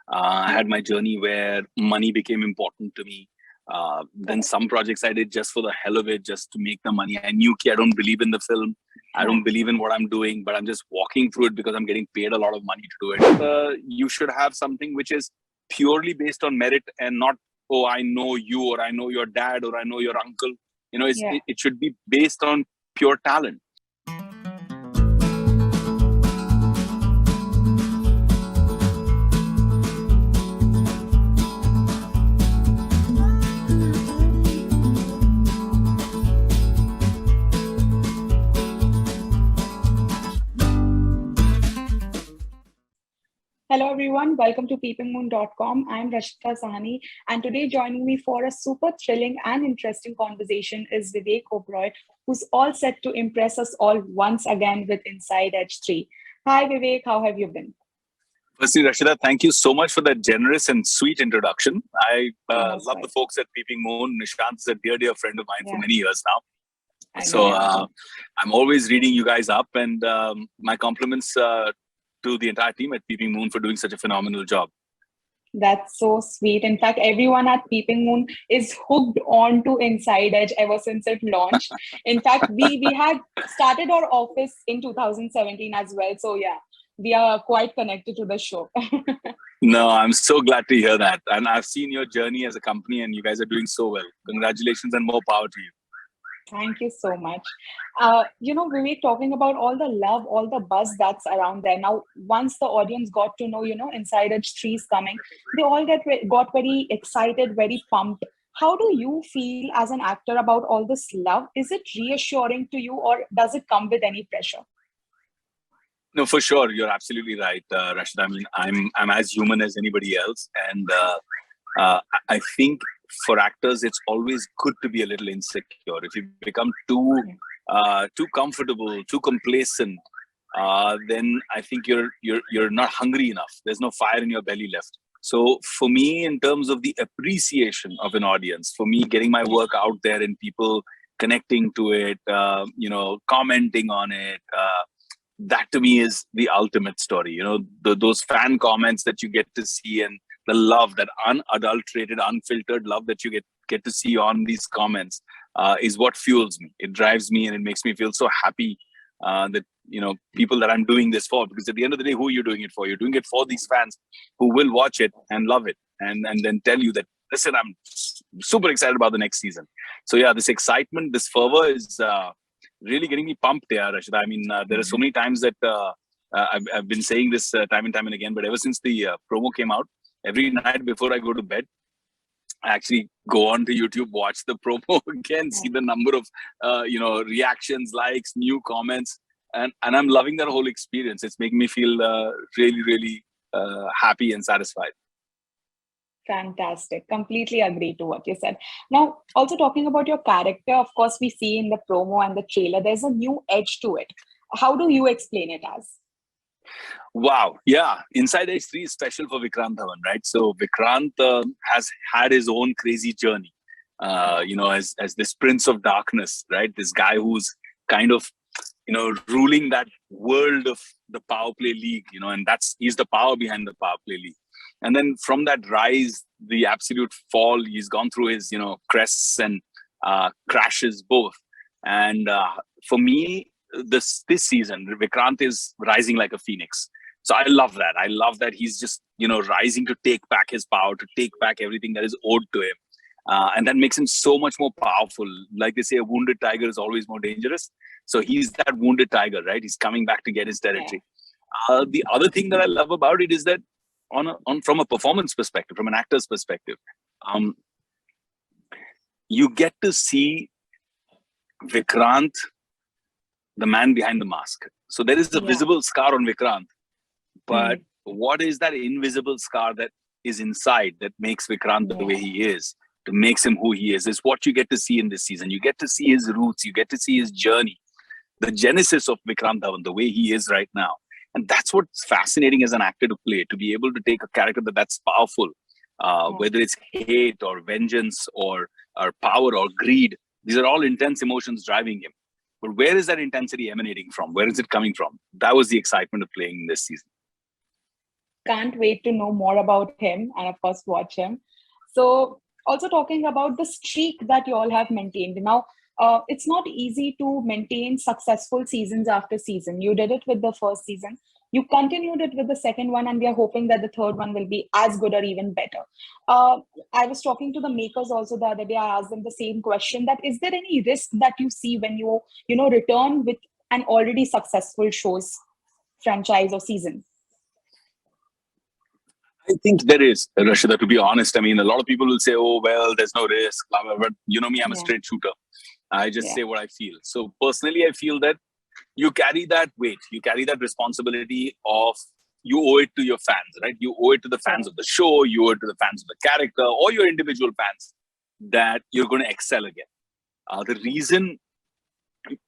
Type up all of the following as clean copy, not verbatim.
I had my journey where money became important to me. Then some projects I did just for the hell of it, just to make the money. I knew I don't believe in the film. I don't believe in what I'm doing, but I'm just walking through it because I'm getting paid a lot of money to do it. You should have something which is purely based on merit and not, oh, I know you, or I know your dad, or I know your uncle. It should be based on pure talent. Hello everyone, welcome to PeepingMoon.com. I'm Rashita Sahani, and today joining me for a super thrilling and interesting conversation is Vivek Oberoi, who's all set to impress us all once again with Inside Edge 3. Hi Vivek, how have you been? Firstly, Rashida, thank you so much for that generous and sweet introduction. I love the folks at PeepingMoon. Nishant is a dear friend of mine for many years now. So I'm always reading you guys up, and my compliments to the entire team at PeepingMoon for doing such a phenomenal job. That's so sweet. In fact, everyone at PeepingMoon is hooked on to Inside Edge ever since it launched. In fact, we had started our office in 2017 as well. So yeah, we are quite connected to the show. No, I'm so glad to hear that. And I've seen your journey as a company, and you guys are doing so well. Congratulations and more power to you. Thank you so much. Vivek, talking about all the love, all the buzz that's around there. Now, once the audience got to know, Inside Edge 3 is coming, they all got very excited, very pumped. How do you feel as an actor about all this love? Is it reassuring to you, or does it come with any pressure? No, for sure. You're absolutely right, Rashid. I mean, I'm as human as anybody else. And I think for actors, it's always good to be a little insecure. If you become too comfortable, too complacent, then I think you're not hungry enough. There's no fire in your belly left. So for me, in terms of the appreciation of an audience, for me, getting my work out there and people connecting to it, commenting on it, that to me is the ultimate story. Those fan comments that you get to see, and the love, that unadulterated, unfiltered love that you get to see on these comments is what fuels me. It drives me, and it makes me feel so happy that, people that I'm doing this for. Because at the end of the day, who are you doing it for? You're doing it for these fans who will watch it and love it, and then tell you that, listen, I'm super excited about the next season. So yeah, this excitement, this fervor is really getting me pumped here, Rashida. I mean, there are so many times that I've been saying this time and time and again, but ever since the promo came out, every night before I go to bed, I actually go on to YouTube, watch the promo again, see the number of reactions, likes, new comments, and I'm loving that whole experience. It's making me feel really happy and satisfied. Fantastic. Completely agree to what you said. Now, also talking about your character, of course, we see in the promo and the trailer, there's a new edge to it. How do you explain it as? Wow. Yeah. Inside Edge 3 is special for Vikrant Dhawan, right? So Vikrant has had his own crazy journey, as this prince of darkness, right? This guy who's kind of, ruling that world of the Power Play League, and he's the power behind the Power Play League. And then from that rise, the absolute fall, he's gone through his, crests and crashes both. And for me, this season, Vikrant is rising like a phoenix. So I love that. I love that he's just, rising to take back his power, to take back everything that is owed to him. And that makes him so much more powerful. Like they say, a wounded tiger is always more dangerous. So he's that wounded tiger, right? He's coming back to get his territory. The other thing that I love about it is that from a performance perspective, from an actor's perspective, you get to see Vikrant, the man behind the mask. So there is a visible scar on Vikrant, but what is that invisible scar that is inside that makes Vikrant the way he is, that makes him who he is what you get to see in this season. You get to see his roots, you get to see his journey, the genesis of Vikrant Dhawan, the way he is right now. And that's what's fascinating as an actor to play, to be able to take a character that's powerful, whether it's hate or vengeance or power or greed. These are all intense emotions driving him. But where is that intensity emanating from? Where is it coming from? That was the excitement of playing this season. can't wait to know more about him and of course watch him. So also talking about the streak that you all have maintained. Now, it's not easy to maintain successful seasons after season. You did it with the first season. You continued it with the second one, and we are hoping that the third one will be as good or even better. I was talking to the makers also the other day. I asked them the same question: that is there any risk that you see when you return with an already successful show's franchise or season? I think there is, Rashida, to be honest. I mean, a lot of people will say, oh, well, there's no risk, blah, blah, but you know me, I'm a straight shooter. I just say what I feel. So personally, I feel that you carry that weight, you carry that responsibility of, you owe it to your fans, right? You owe it to the fans of the show, you owe it to the fans of the character, or your individual fans, that you're going to excel again. The reason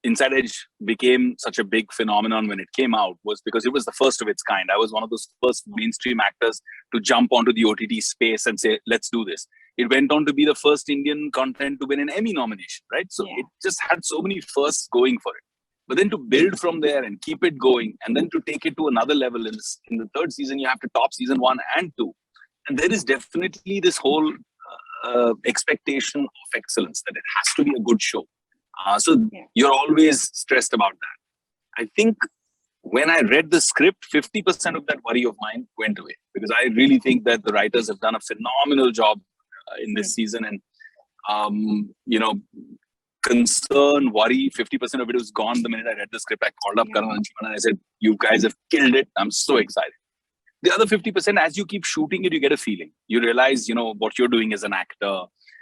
Inside Edge became such a big phenomenon when it came out was because it was the first of its kind. I was one of those first mainstream actors to jump onto the OTT space and say, let's do this. It went on to be the first Indian content to win an Emmy nomination, right? So it just had so many firsts going for it. But then to build from there and keep it going, and then to take it to another level in the third season, you have to top season 1 and 2. And there is definitely this whole expectation of excellence, that it has to be a good show. So you're always stressed about that. I think when I read the script, 50% of that worry of mine went away, because I really think that the writers have done a phenomenal job in this season. And, concern, worry, 50% of it was gone the minute I read the script. I called up Karan and Anshuman and I said, you guys have killed it. I'm so excited. The other 50%, as you keep shooting it, you get a feeling. You realize, what you're doing as an actor,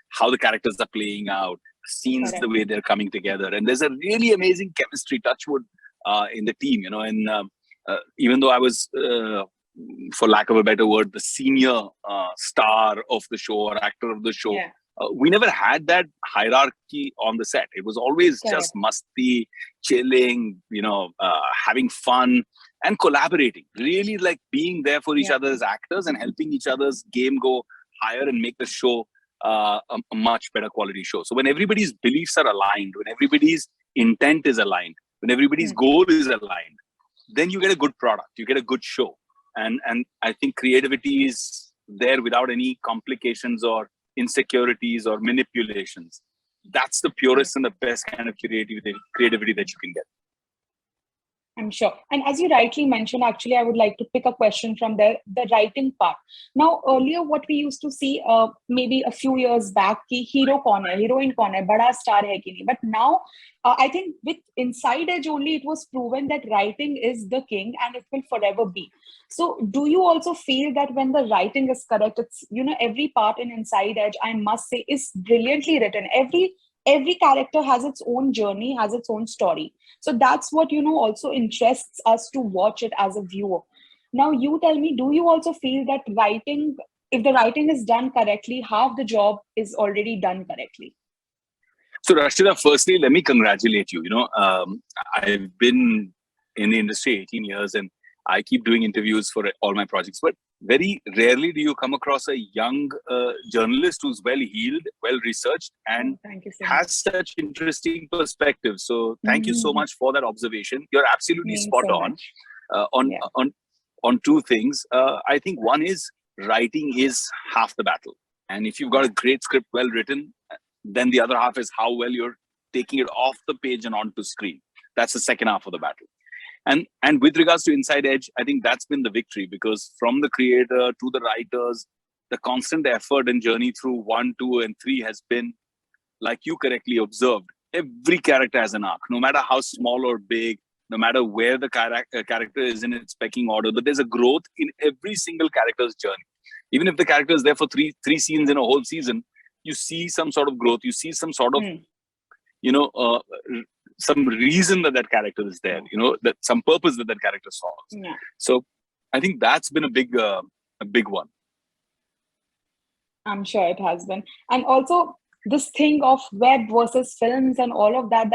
how the characters are playing out, scenes, the way they're coming together. And there's a really amazing chemistry, touchwood, in the team, and even though I was, for lack of a better word, the senior star of the show or actor of the show, we never had that hierarchy on the set. It was always just musty, chilling, having fun and collaborating, really like being there for each other as actors and helping each other's game go higher and make the show a much better quality show. So when everybody's beliefs are aligned, when everybody's intent is aligned, when everybody's goal is aligned, then you get a good product, you get a good show. And I think creativity is there without any complications or insecurities or manipulations. That's the purest and the best kind of creativity that you can get. I'm sure. And as you rightly mentioned, actually, I would like to pick a question from the writing part. Now, earlier, what we used to see maybe a few years back, ki hero kaun hai, heroine kaun hai, bada star hai ki nahi. But now, I think with Inside Edge only, it was proven that writing is the king and it will forever be. So do you also feel that when the writing is correct, it's, every part in Inside Edge, I must say, is brilliantly written. Every character has its own journey, has its own story. So that's what, also interests us to watch it as a viewer. Now, you tell me, do you also feel that if the writing is done correctly, half the job is already done correctly? So, Rashida, firstly, let me congratulate you. I've been in the industry 18 years and I keep doing interviews for all my projects, but very rarely do you come across a young journalist who's well-heeled, well-researched, and has such interesting perspectives. So thank you so much for that observation. You're absolutely spot on. On two things. I think one is writing is half the battle. And if you've got a great script, well-written, then the other half is how well you're taking it off the page and onto screen. That's the second half of the battle. And with regards to Inside Edge, I think that's been the victory, because from the creator to the writers, the constant effort and journey through 1, 2, and 3 has been, like you correctly observed, every character has an arc, no matter how small or big, no matter where the character is in its pecking order, but there's a growth in every single character's journey. Even if the character is there for three scenes in a whole season, you see some sort of growth, you see some sort of, some reason that character is there, that some purpose that character solves. So I think that's been a big one. I'm sure it has been. And also this thing of web versus films and all of that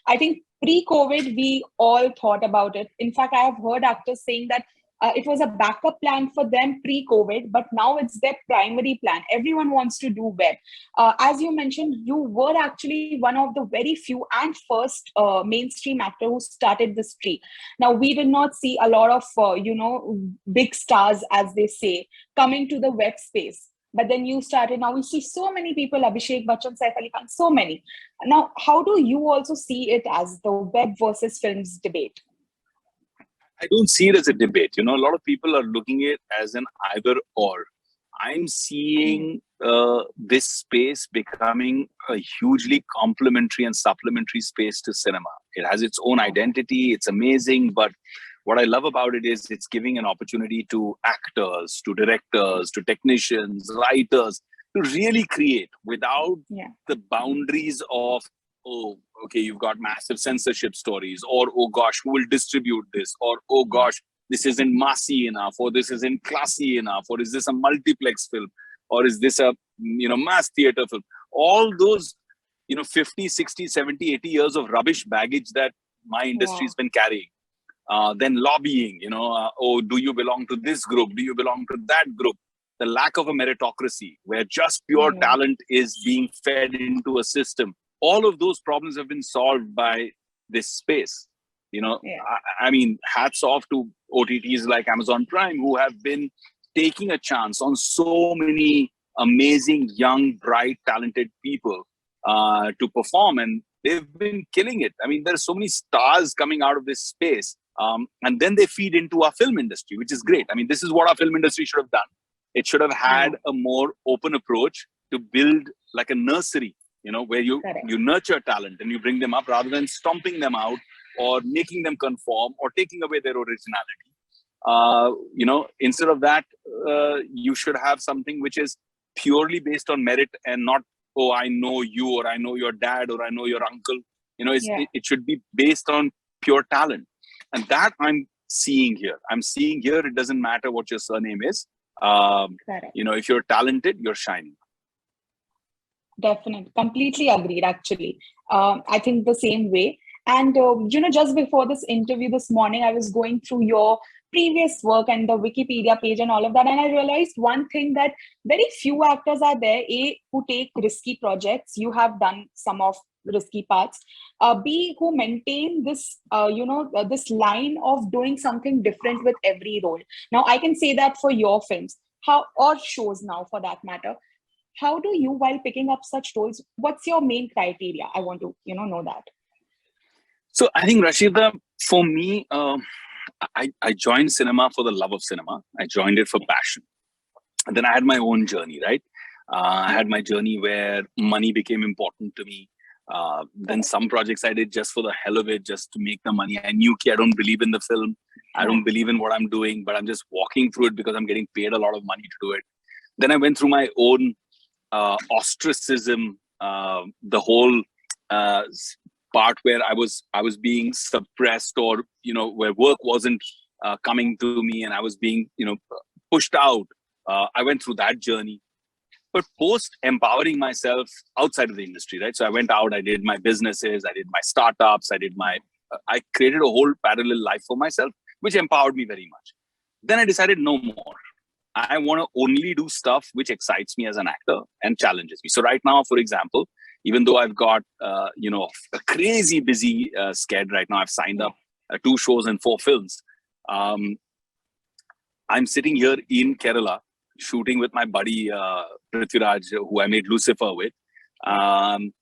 I think pre-COVID, we all thought about it. In fact, I have heard actors saying that It was a backup plan for them pre-COVID, but now it's their primary plan. Everyone wants to do web. As you mentioned, you were actually one of the very few and first mainstream actor who started this tree. Now, we did not see a lot of, big stars, as they say, coming to the web space. But then you started. Now we see so many people, Abhishek Bachchan, Saif Ali Khan, so many. Now, how do you also see it as the web versus films debate? I don't see it as a debate. A lot of people are looking at it as an either or. I'm seeing this space becoming a hugely complementary and supplementary space to cinema. It has its own identity. It's amazing. But what I love about it is it's giving an opportunity to actors, to directors, to technicians, writers to really create without the boundaries of, oh, okay, you've got massive censorship stories, or, oh gosh, who will distribute this? Or, oh gosh, this isn't massy enough, or this isn't classy enough, or is this a multiplex film, or is this a mass theater film? All those 50, 60, 70, 80 years of rubbish baggage that my industry's been carrying. Then lobbying, oh, do you belong to this group? Do you belong to that group? The lack of a meritocracy where just pure talent is being fed into a system. All of those problems have been solved by this space. I mean, hats off to OTTs like Amazon Prime, who have been taking a chance on so many amazing, young, bright, talented people to perform, and they've been killing it. I mean, there are so many stars coming out of this space, and then they feed into our film industry, which is great. I mean, this is what our film industry should have done. It should have had a more open approach to build like a nursery, where you nurture talent and you bring them up rather than stomping them out or making them conform or taking away their originality. Instead of that, you should have something which is purely based on merit and not, oh, I know you, or I know your dad, or I know your uncle. It should be based on pure talent. And that I'm seeing here. It doesn't matter what your surname is. If you're talented, you're shining. Definitely. Completely agreed, actually. I think the same way. And, just before this interview this morning, I was going through your previous work and the Wikipedia page and all of that. And I realized one thing, that very few actors are there, A, who take risky projects. You have done some of risky parts. B, who maintain this, this line of doing something different with every role. Now, I can say that for your films, or shows now for that matter. How do you, while picking up such roles, what's your main criteria? I want to, know that. So I think, Rashida, for me, I joined cinema for the love of cinema. I joined it for passion. And then I had my own journey, right? I had my journey where money became important to me. Then some projects I did just for the hell of it, just to make the money. I knew I don't believe in the film. I don't believe in what I'm doing, but I'm just walking through it because I'm getting paid a lot of money to do it. Then I went through my own ostracism, the whole part where I was being suppressed, or where work wasn't coming to me and I was being pushed out. I went through that journey, but post empowering myself outside of the industry, right? So I went out, I did my businesses, I did my startups, I created a whole parallel life for myself, which empowered me very much. Then I decided no more. I want to only do stuff which excites me as an actor and challenges me. So right now, for example, even though I've got, a crazy busy schedule right now, I've signed up 2 shows and 4 films. I'm sitting here in Kerala shooting with my buddy Prithviraj, who I made Lucifer with. And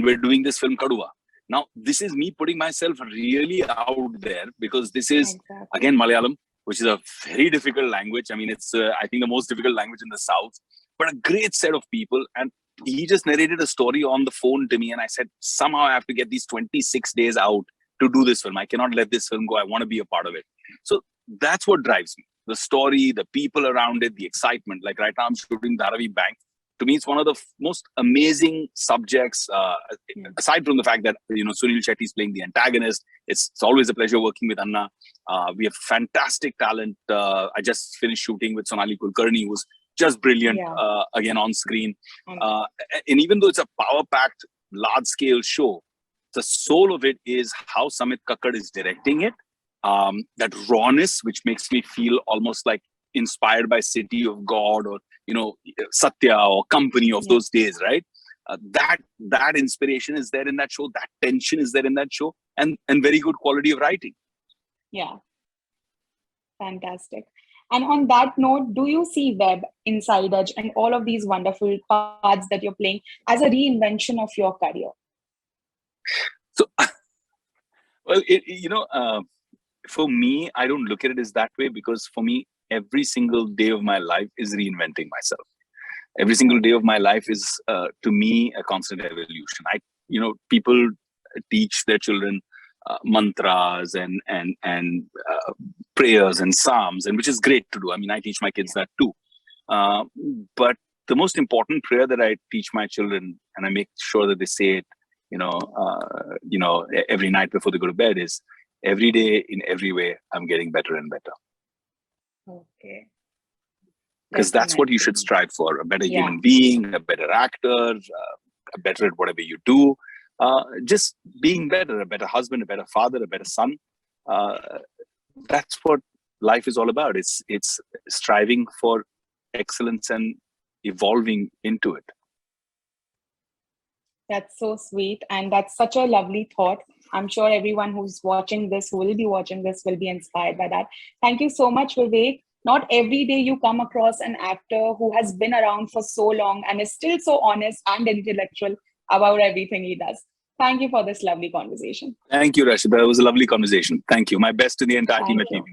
we're doing this film Kadua. Now, this is me putting myself really out there, because this is, again, Malayalam, which is a very difficult language. I mean, it's, I think, the most difficult language in the South, but a great set of people. And he just narrated a story on the phone to me. And I said, somehow I have to get these 26 days out to do this film. I cannot let this film go. I want to be a part of it. So that's what drives me. The story, the people around it, the excitement. Like right now I'm shooting Dharavi Bank. To me, it's one of the most amazing subjects, aside from the fact that, Sunil Shetty is playing the antagonist. It's always a pleasure working with Anna. We have fantastic talent. I just finished shooting with Sonali Kulkarni, who's just brilliant, again, on screen. And even though it's a power-packed, large-scale show, the soul of it is how Samit Kakkad is directing it that rawness, which makes me feel almost like inspired by City of God or, Satya or Company of those days, right? That inspiration is there in that show. That tension is there in that show, and very good quality of writing. Yeah. Fantastic. And on that note, do you see web, Inside Edge, and all of these wonderful parts that you're playing as a reinvention of your career? So, well, for me, I don't look at it as that way, because for me, every single day of my life is reinventing myself. Every single day of my life is, to me, a constant evolution. People teach their children mantras and prayers and psalms, and which is great to do. I mean, I teach my kids that too. But the most important prayer that I teach my children, and I make sure that they say it, every night before they go to bed, is every day, in every way, I'm getting better and better. Okay. Because that's what you should strive for: a better human being, a better actor, better at whatever you do. Just being better, a better husband, a better father, a better son. That's what life is all about. It's striving for excellence and evolving into it. That's so sweet. And that's such a lovely thought. I'm sure everyone who's watching this, who will be watching this, will be inspired by that. Thank you so much, Vivek. Not every day you come across an actor who has been around for so long and is still so honest and intellectual about everything he does. Thank you for this lovely conversation. Thank you, Rashida. It was a lovely conversation. Thank you. My best to the entire team at PeepingMoon.